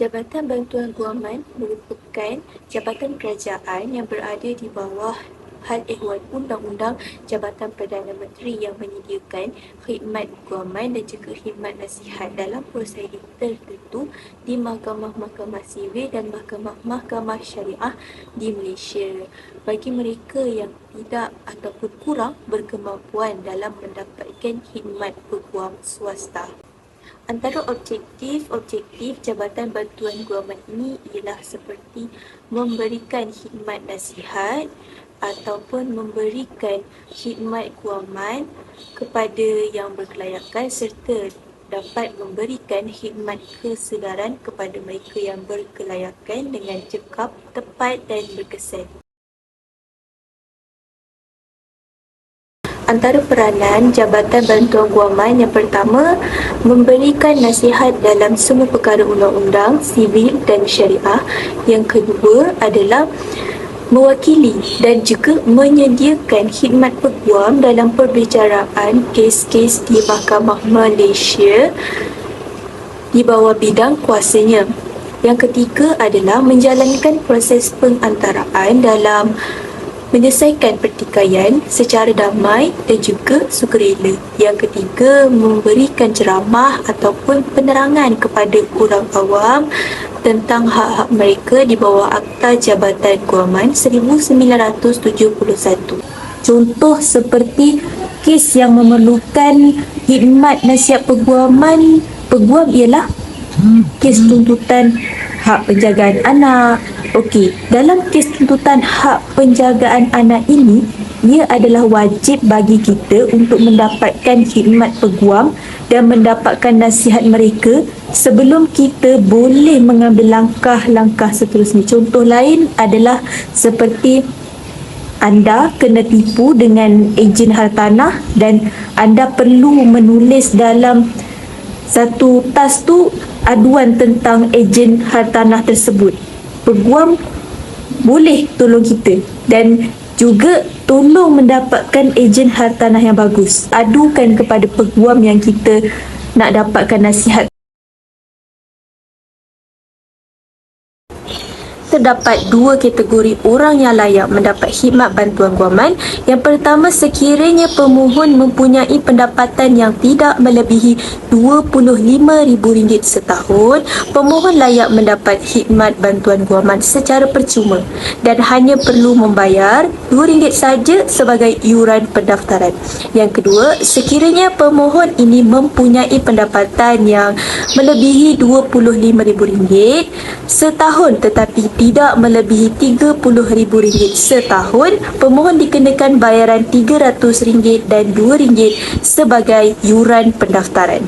Jabatan Bantuan Guaman merupakan jabatan kerajaan yang berada di bawah Hal Ehwal Undang-Undang Jabatan Perdana Menteri yang menyediakan khidmat guaman dan juga khidmat nasihat dalam prosedur tertentu di mahkamah-mahkamah sivil dan mahkamah-mahkamah syariah di Malaysia bagi mereka yang tidak ataupun kurang berkemampuan dalam mendapatkan khidmat peguam swasta. Antara objektif Jabatan Bantuan Guaman ini ialah seperti memberikan khidmat nasihat ataupun memberikan khidmat guaman kepada yang berkelayakan serta dapat memberikan khidmat kesedaran kepada mereka yang berkelayakan dengan cekap, tepat dan berkesan. Antara peranan Jabatan Bantuan Guaman yang pertama, memberikan nasihat dalam semua perkara undang-undang, sivil dan syariah. Yang kedua adalah mewakili dan juga menyediakan khidmat peguam dalam perbicaraan kes-kes di Mahkamah Malaysia di bawah bidang kuasanya. Yang ketiga adalah menjalankan proses pengantaraan dalam menyelesaikan pertikaian secara damai dan juga sukarela. Yang ketiga, memberikan ceramah ataupun penerangan kepada orang awam tentang hak-hak mereka di bawah Akta Jabatan Guaman 1971. Contoh seperti kes yang memerlukan khidmat nasihat peguaman, peguam ialah kes tuntutan hak penjagaan anak. Okey, dalam kes tuntutan hak penjagaan anak ini, ia adalah wajib bagi kita untuk mendapatkan khidmat peguam dan mendapatkan nasihat mereka sebelum kita boleh mengambil langkah-langkah seterusnya. Contoh lain adalah seperti anda kena tipu dengan ejen hartanah dan anda perlu menulis dalam satu tas tu aduan tentang ejen hartanah tersebut. Peguam boleh tolong kita dan juga tolong mendapatkan ejen hartanah yang bagus. Adukan kepada peguam yang kita nak dapatkan nasihat. Terdapat dua kategori orang yang layak mendapat khidmat bantuan guaman. Yang pertama, sekiranya pemohon mempunyai pendapatan yang tidak melebihi RM25,000 setahun, pemohon layak mendapat khidmat bantuan guaman secara percuma dan hanya perlu membayar RM2 saja sebagai iuran pendaftaran. Yang kedua, sekiranya pemohon ini mempunyai pendapatan yang melebihi RM25,000 setahun tetapi tidak melebihi RM30,000 setahun, pemohon dikenakan bayaran RM300 dan RM2 sebagai yuran pendaftaran.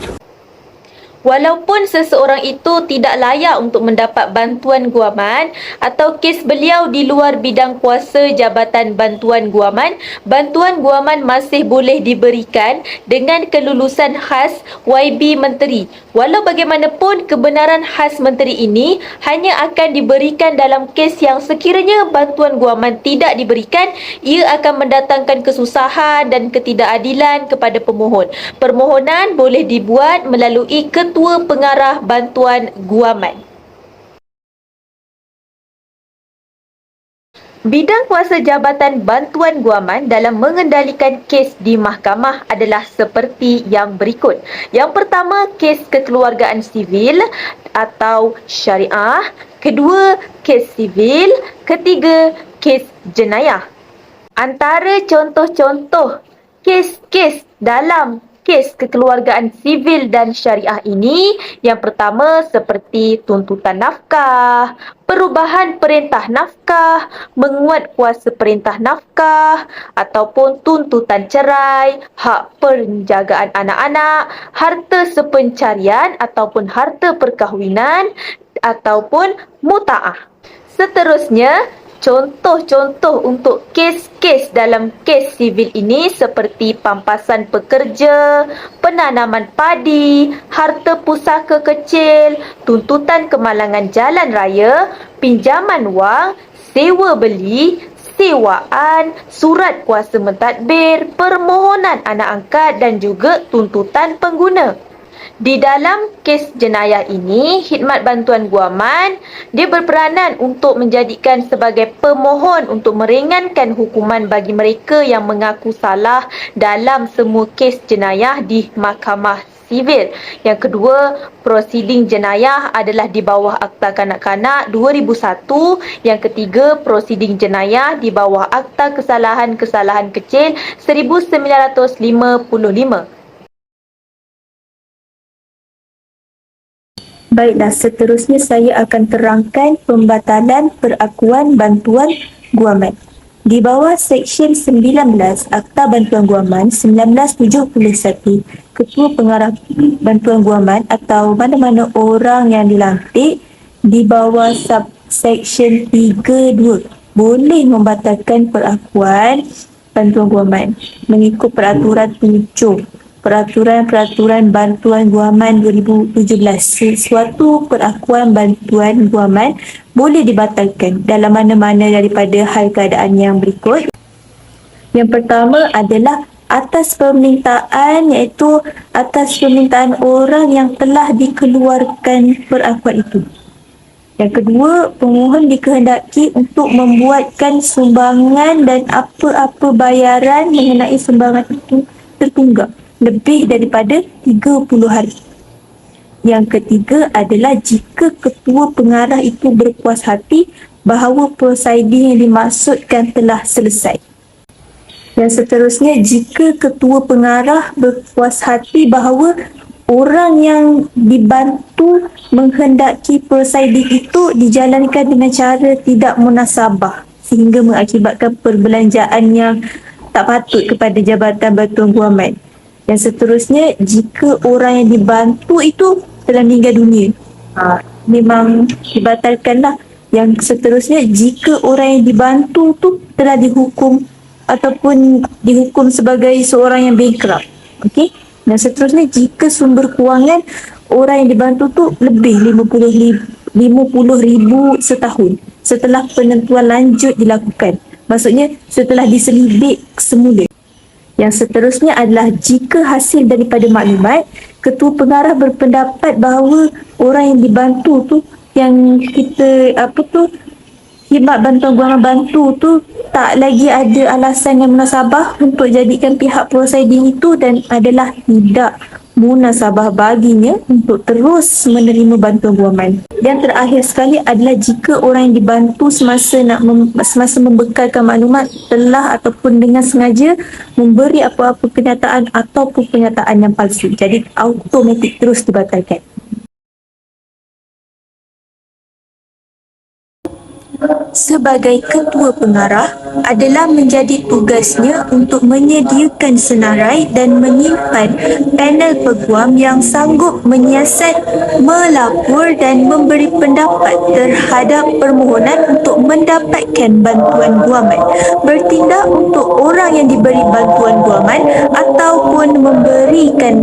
Walaupun seseorang itu tidak layak untuk mendapat bantuan guaman atau kes beliau di luar bidang kuasa Jabatan Bantuan Guaman, bantuan guaman masih boleh diberikan dengan kelulusan khas YB Menteri. Walau bagaimanapun, kebenaran khas Menteri ini hanya akan diberikan dalam kes yang sekiranya bantuan guaman tidak diberikan, ia akan mendatangkan kesusahan dan ketidakadilan kepada pemohon. Permohonan boleh dibuat melalui Ketua Pengarah Bantuan Guaman. Bidang kuasa Jabatan Bantuan Guaman dalam mengendalikan kes di mahkamah adalah seperti yang berikut. Yang pertama, kes kekeluargaan sivil atau syariah. Kedua, kes sivil. Ketiga, kes jenayah. Antara contoh-contoh kes-kes dalam kes kekeluargaan sivil dan syariah ini, yang pertama seperti tuntutan nafkah, perubahan perintah nafkah, menguat kuasa perintah nafkah, ataupun tuntutan cerai, hak penjagaan anak-anak, harta sepencarian ataupun harta perkahwinan, ataupun muta'ah. Seterusnya, contoh-contoh untuk kes-kes dalam kes sivil ini seperti pampasan pekerja, penanaman padi, harta pusaka kecil, tuntutan kemalangan jalan raya, pinjaman wang, sewa beli, sewaan, surat kuasa mentadbir, permohonan anak angkat dan juga tuntutan pengguna. Di dalam kes jenayah ini, khidmat bantuan guaman dia berperanan untuk menjadikan sebagai pemohon untuk meringankan hukuman bagi mereka yang mengaku salah dalam semua kes jenayah di mahkamah sivil. Yang kedua, prosiding jenayah adalah di bawah Akta Kanak-kanak 2001. Yang ketiga, prosiding jenayah di bawah Akta Kesalahan-kesalahan Kecil 1955. Baiklah, seterusnya saya akan terangkan pembatalan perakuan bantuan guaman. Di bawah Seksyen 19 Akta Bantuan Guaman 1971, Ketua Pengarah Bantuan Guaman atau mana-mana orang yang dilantik di bawah Subseksyen 32 boleh membatalkan perakuan bantuan guaman mengikut Peraturan 7 Peraturan Bantuan Guaman 2017. Sesuatu perakuan bantuan guaman boleh dibatalkan dalam mana-mana daripada hal keadaan yang berikut. Yang pertama adalah atas permintaan, iaitu atas permintaan orang yang telah dikeluarkan perakuan itu. Yang kedua, pemohon dikehendaki untuk membuatkan sumbangan dan apa-apa bayaran mengenai sumbangan itu tertunggak lebih daripada 30 hari. Yang ketiga adalah jika ketua pengarah itu berpuas hati bahawa prosiding yang dimaksudkan telah selesai. Yang seterusnya, jika ketua pengarah berpuas hati bahawa orang yang dibantu menghendaki prosiding itu dijalankan dengan cara tidak munasabah sehingga mengakibatkan perbelanjaan yang tak patut kepada Jabatan Bantuan Guaman. Yang seterusnya, jika orang yang dibantu itu telah meninggal dunia, memang dibatalkanlah. Yang seterusnya, jika orang yang dibantu tu telah dihukum ataupun dihukum sebagai seorang yang bankrupt. Okey. Yang seterusnya, jika sumber kewangan orang yang dibantu tu lebih 50,000 setahun setelah penentuan lanjut dilakukan. Maksudnya setelah diselibik semula. Yang seterusnya adalah jika hasil daripada maklumat, ketua pengarah berpendapat bahawa orang yang dibantu tu, yang kita khidmat bantuan guaman bantu tu, tak lagi ada alasan yang munasabah untuk jadikan pihak prosiding itu dan adalah tidak munasabah baginya untuk terus menerima bantuan guaman. Yang terakhir sekali adalah jika orang yang dibantu semasa membekalkan maklumat telah ataupun dengan sengaja memberi apa-apa kenyataan ataupun pernyataan yang palsu. Jadi automatik terus dibatalkan. Sebagai ketua pengarah adalah menjadi tugasnya untuk menyediakan senarai dan menyimpan panel peguam yang sanggup menyiasat, melapor dan memberi pendapat terhadap permohonan untuk mendapatkan bantuan guaman, bertindak untuk orang yang diberi bantuan guaman ataupun memberikan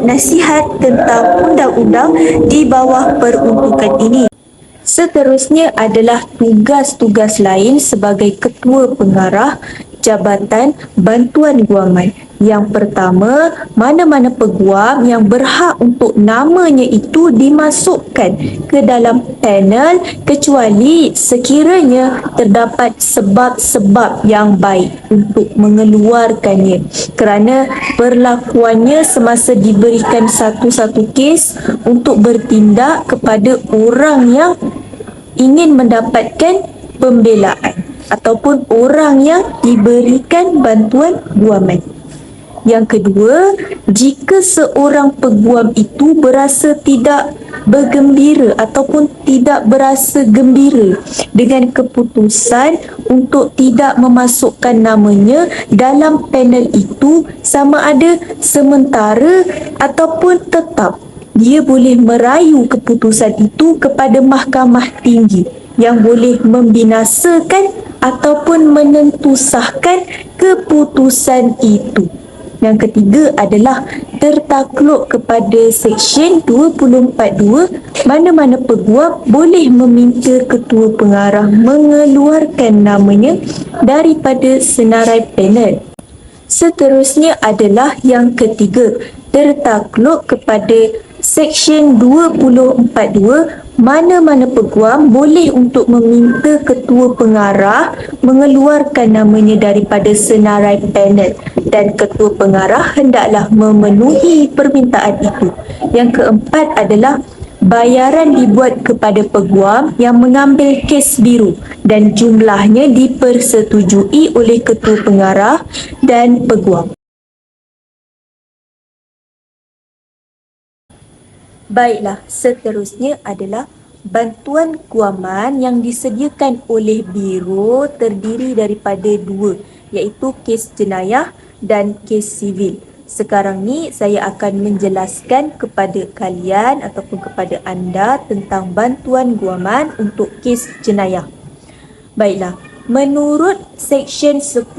nasihat tentang undang-undang di bawah peruntukan ini. Seterusnya adalah tugas-tugas lain sebagai ketua pengarah Jabatan Bantuan Guaman. Yang pertama, mana-mana peguam yang berhak untuk namanya itu dimasukkan ke dalam panel kecuali sekiranya terdapat sebab-sebab yang baik untuk mengeluarkannya kerana perlakuannya semasa diberikan satu-satu kes untuk bertindak kepada orang yang ingin mendapatkan pembelaan ataupun orang yang diberikan bantuan guaman. Yang kedua, jika seorang peguam itu berasa tidak bergembira ataupun tidak berasa gembira dengan keputusan untuk tidak memasukkan namanya dalam panel itu, sama ada sementara ataupun tetap, dia boleh merayu keputusan itu kepada Mahkamah Tinggi yang boleh membinasakan ataupun menentusahkan keputusan itu. Yang ketiga adalah tertakluk kepada Seksyen 242, mana-mana peguam boleh meminta ketua pengarah mengeluarkan namanya daripada senarai panel. Seterusnya adalah yang ketiga, tertakluk kepada Seksyen 242, mana-mana peguam boleh untuk meminta ketua pengarah mengeluarkan namanya daripada senarai panel dan ketua pengarah hendaklah memenuhi permintaan itu. Yang keempat adalah bayaran dibuat kepada peguam yang mengambil kes biru dan jumlahnya dipersetujui oleh ketua pengarah dan peguam. Baiklah, seterusnya adalah bantuan guaman yang disediakan oleh biro terdiri daripada dua, iaitu kes jenayah dan kes sivil. Sekarang ni saya akan menjelaskan kepada kalian ataupun kepada anda tentang bantuan guaman untuk kes jenayah. Baiklah, menurut Seksyen 10.1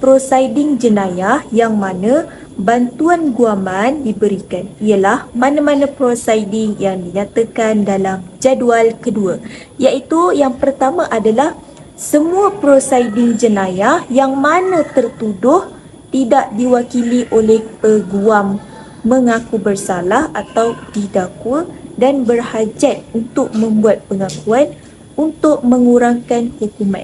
Prosiding Jenayah yang mana bantuan guaman diberikan ialah mana-mana prosiding yang dinyatakan dalam jadual kedua, iaitu yang pertama adalah semua prosiding jenayah yang mana tertuduh tidak diwakili oleh peguam mengaku bersalah atau didakwa dan berhajat untuk membuat pengakuan untuk mengurangkan hukuman.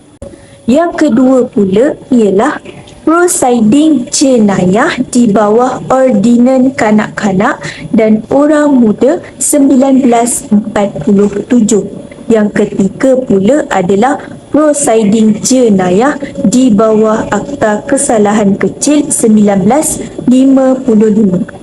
Yang kedua pula ialah prosiding jenayah di bawah Ordinan Kanak-kanak dan Orang Muda 1947. Yang ketiga pula adalah prosiding jenayah di bawah Akta Kesalahan Kecil 1955.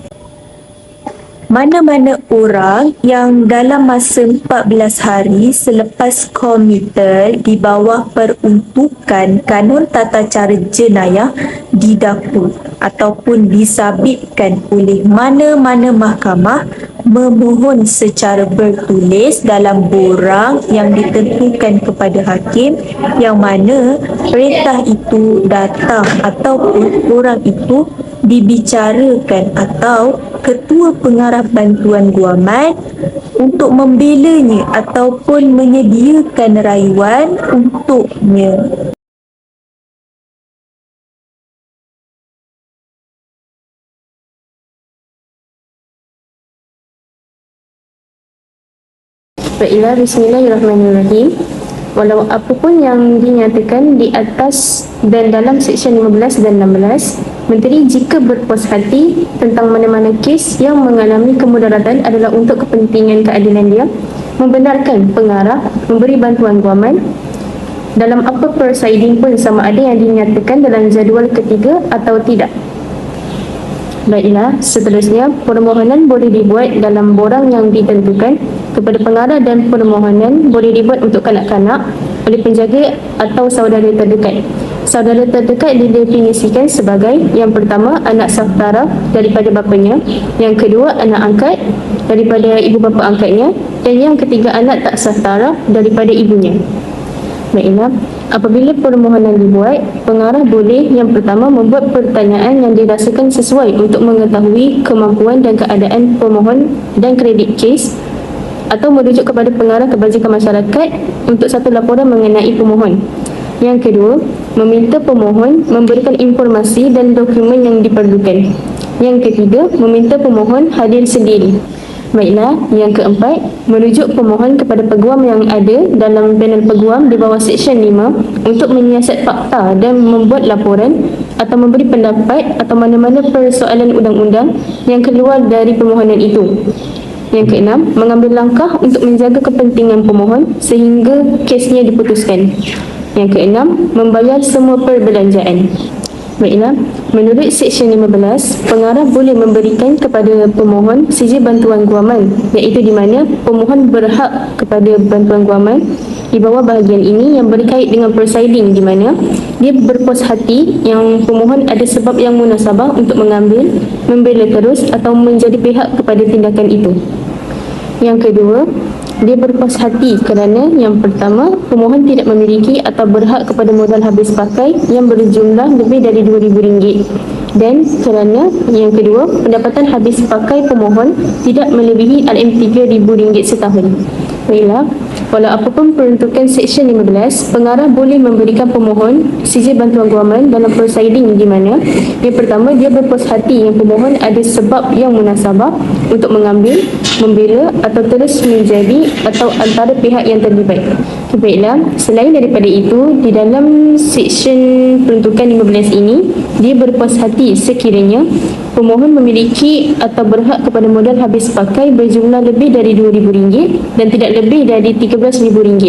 Mana-mana orang yang dalam masa 14 hari selepas komitel di bawah peruntukan Kanun Tata Cara Jenayah didakwa ataupun disabitkan oleh mana-mana mahkamah memohon secara bertulis dalam borang yang ditentukan kepada hakim yang mana perintah itu datang ataupun orang itu dibicarakan atau ketua pengarah bantuan guaman untuk membelanya ataupun menyediakan rayuan untuknya. Baiklah, bismillahirrahmanirrahim. Walau apapun yang dinyatakan di atas dan dalam Seksyen 15 dan 16, Menteri jika berpuas hati tentang mana-mana kes yang mengalami kemudaratan adalah untuk kepentingan keadilan dia, membenarkan pengarah memberi bantuan guaman dalam apa prosiding pun sama ada yang dinyatakan dalam jadual ketiga atau tidak. Baiklah, seterusnya permohonan boleh dibuat dalam borang yang ditentukan kepada pengarah dan permohonan boleh dibuat untuk kanak-kanak oleh penjaga atau saudara terdekat. Saudara terdekat didefinisikan sebagai yang pertama anak saudara daripada bapanya, yang kedua anak angkat daripada ibu bapa angkatnya dan yang ketiga anak tak saudara daripada ibunya. Baiklah, apabila permohonan dibuat, pengarah boleh yang pertama membuat pertanyaan yang dirasakan sesuai untuk mengetahui kemampuan dan keadaan pemohon dan kredit kes atau merujuk kepada pengarah kebajikan masyarakat untuk satu laporan mengenai pemohon. Yang kedua, meminta pemohon memberikan informasi dan dokumen yang diperlukan. Yang ketiga, meminta pemohon hadir sendiri. Baiklah, yang keempat, merujuk pemohon kepada peguam yang ada dalam panel peguam di bawah Seksyen 5 untuk menyiasat fakta dan membuat laporan atau memberi pendapat atau mana-mana persoalan undang-undang yang keluar dari permohonan itu. Yang keenam, mengambil langkah untuk menjaga kepentingan pemohon sehingga kesnya diputuskan. Yang keenam, membayar semua perbelanjaan. Baiklah, menurut Seksyen 15, pengarah boleh memberikan kepada pemohon sijil bantuan guaman, iaitu di mana pemohon berhak kepada bantuan guaman di bawah bahagian ini yang berkait dengan prosiding di mana dia berpuas hati yang pemohon ada sebab yang munasabah untuk mengambil, membela terus atau menjadi pihak kepada tindakan itu. Yang kedua, dia berpuas hati kerana yang pertama, pemohon tidak memiliki atau berhak kepada modal habis pakai yang berjumlah lebih dari RM2,000 dan kerana yang kedua, pendapatan habis pakai pemohon tidak melebihi RM3,000 setahun. Baiklah, Walau apapun peruntukan Seksyen 15, pengarah boleh memberikan pemohon sijil bantuan guaman dalam prosiding di mana yang pertama, dia berpuas hati yang pemohon ada sebab yang munasabah untuk mengambil, membela atau terus menjadi atau antara pihak yang terlibat. Baiklah, selain daripada itu, di dalam Seksyen peruntukan 15 ini, dia berpuas hati sekiranya pemohon memiliki atau berhak kepada modal habis pakai berjumlah lebih dari RM2,000 dan tidak lebih dari RM13,000,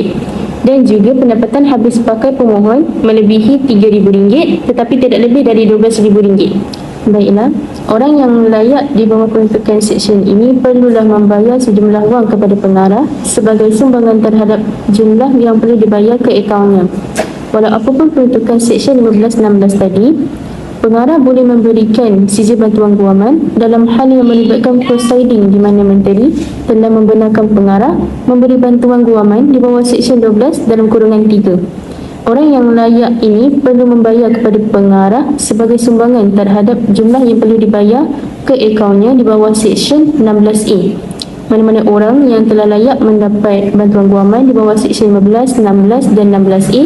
dan juga pendapatan habis pakai pemohon melebihi RM3,000 tetapi tidak lebih dari RM12,000. Baiklah, orang yang layak di bawah peruntukan Seksyen ini perlulah membayar sejumlah wang kepada pengarah sebagai sumbangan terhadap jumlah yang perlu dibayar ke akaunnya. Walau apapun peruntukan Seksyen 15-16 tadi, pengarah boleh memberikan sijil bantuan guaman dalam hal yang melibatkan prosiding di mana menteri telah membenarkan pengarah memberi bantuan guaman di bawah Seksyen 12 dalam kurungan 3. Orang yang layak ini perlu membayar kepada pengarah sebagai sumbangan terhadap jumlah yang perlu dibayar ke akaunnya di bawah Seksyen 16A. Mana-mana orang yang telah layak mendapat bantuan guaman di bawah Seksyen 15, 16 dan 16A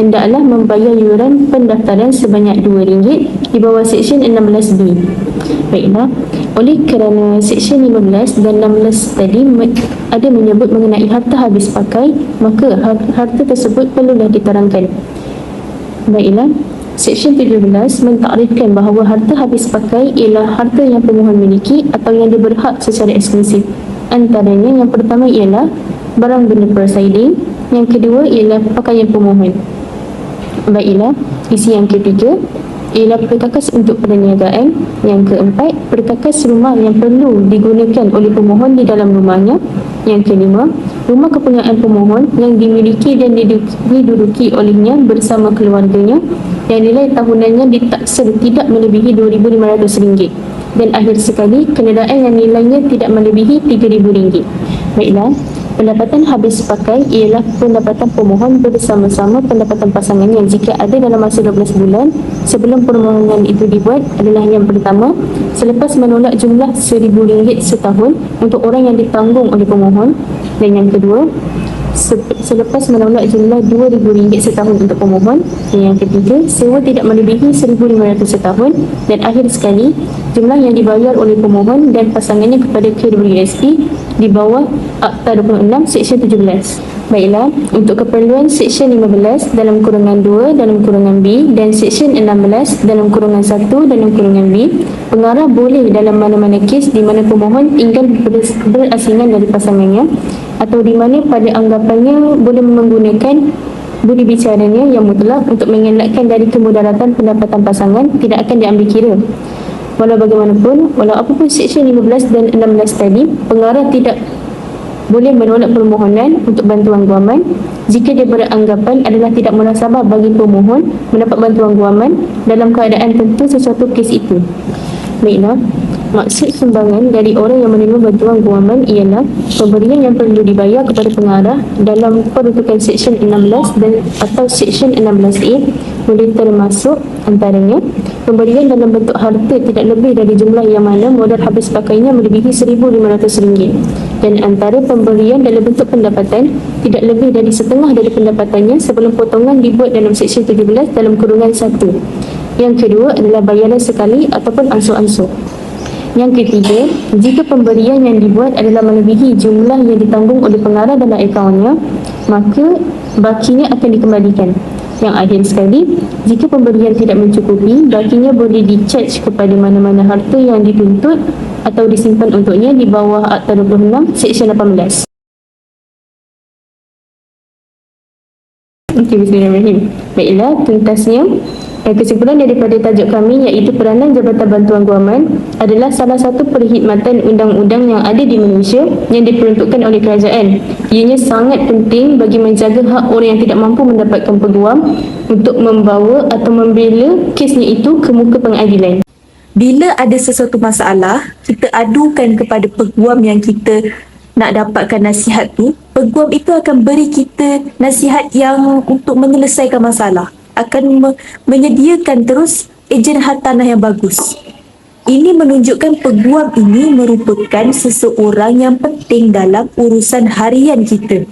hendaklah membayar yuran pendaftaran sebanyak RM2 di bawah Seksyen 16B. Baiklah, oleh kerana Seksyen 15 dan 16 tadi ada menyebut mengenai harta habis pakai, maka harta tersebut perlulah diterangkan. Baiklah, Seksyen 17 mentakrifkan bahawa harta habis pakai ialah harta yang pemohon miliki atau yang diberhak secara eksklusif. Antaranya yang pertama ialah barang benda prosiding, yang kedua ialah pakaian pemohon. Baiklah, isi yang ketiga ialah perkakas untuk perniagaan, yang keempat perkakas rumah yang perlu digunakan oleh pemohon di dalam rumahnya, yang kelima rumah kepunyaan pemohon yang dimiliki dan diduduki olehnya bersama keluarganya yang nilai tahunannya ditaksir tidak melebihi RM2,500, dan akhir sekali kenderaan yang nilainya tidak melebihi RM3,000. Baiklah, pendapatan habis pakai ialah pendapatan pemohon bersama-sama pendapatan pasangannya jika ada dalam masa 12 bulan sebelum permohonan itu dibuat adalah yang pertama, selepas menolak jumlah RM1,000 setahun untuk orang yang ditanggung oleh pemohon, dan yang kedua, selepas menolak jumlah RM2,000 setahun untuk pemohon, dan yang ketiga, sewa tidak melebihi RM1,500 setahun, dan akhir sekali, jumlah yang dibayar oleh pemohon dan pasangannya kepada KWSP di bawah Akta 26 Seksyen 17. Baiklah, untuk keperluan Seksyen 15 dalam kurungan 2 dalam kurungan B dan Seksyen 16 dalam kurungan 1 dalam kurungan B, pengarah boleh dalam mana-mana kes di mana pemohon tinggal berasingan dari pasangannya atau di mana pada anggapannya boleh menggunakan budi bicaranya yang mutlak untuk mengelakkan dari kemudaratan pendapatan pasangan tidak akan diambil kira. Walau bagaimanapun, walau apapun Seksyen 15 dan 16 tadi, pengarah tidak boleh menolak permohonan untuk bantuan guaman jika dia beranggapan adalah tidak munasabah bagi pemohon mendapat bantuan guaman dalam keadaan tentu sesuatu kes itu. Baiklah, maksud sumbangan dari orang yang menerima bantuan guaman ialah pemberian yang perlu dibayar kepada pengarah dalam peruntukan Seksyen 16 dan atau Seksyen 16A boleh termasuk antaranya pemberian dalam bentuk harta tidak lebih dari jumlah yang mana modal habis pakainya melebihi RM1,500, dan antara pemberian dalam bentuk pendapatan tidak lebih dari setengah dari pendapatannya sebelum potongan dibuat dalam Seksyen 17 dalam kurungan 1. Yang kedua adalah bayaran sekali ataupun ansur-ansur. Yang ketiga, jika pemberian yang dibuat adalah melebihi jumlah yang ditanggung oleh pengarah dalam akaunnya, maka bakinya akan dikembalikan. Yang akhir sekali, jika pemberian tidak mencukupi, bakinya boleh di-charge kepada mana-mana harta yang dituntut atau disimpan untuknya di bawah Akta 26 Seksyen 18. Okey, bismillahirrahmanirrahim. Baiklah, tuntasnya kesimpulan daripada tajuk kami iaitu peranan Jabatan Bantuan Guaman adalah salah satu perkhidmatan undang-undang yang ada di Malaysia yang diperuntukkan oleh kerajaan. Ianya sangat penting bagi menjaga hak orang yang tidak mampu mendapatkan peguam untuk membawa atau membela kesnya itu ke muka pengadilan. Bila ada sesuatu masalah, kita adukan kepada peguam yang kita nak dapatkan nasihat tu, peguam itu akan beri kita nasihat yang untuk menyelesaikan masalah, akan menyediakan terus ejen hartanah yang bagus. Ini menunjukkan peguam ini merupakan seseorang yang penting dalam urusan harian kita.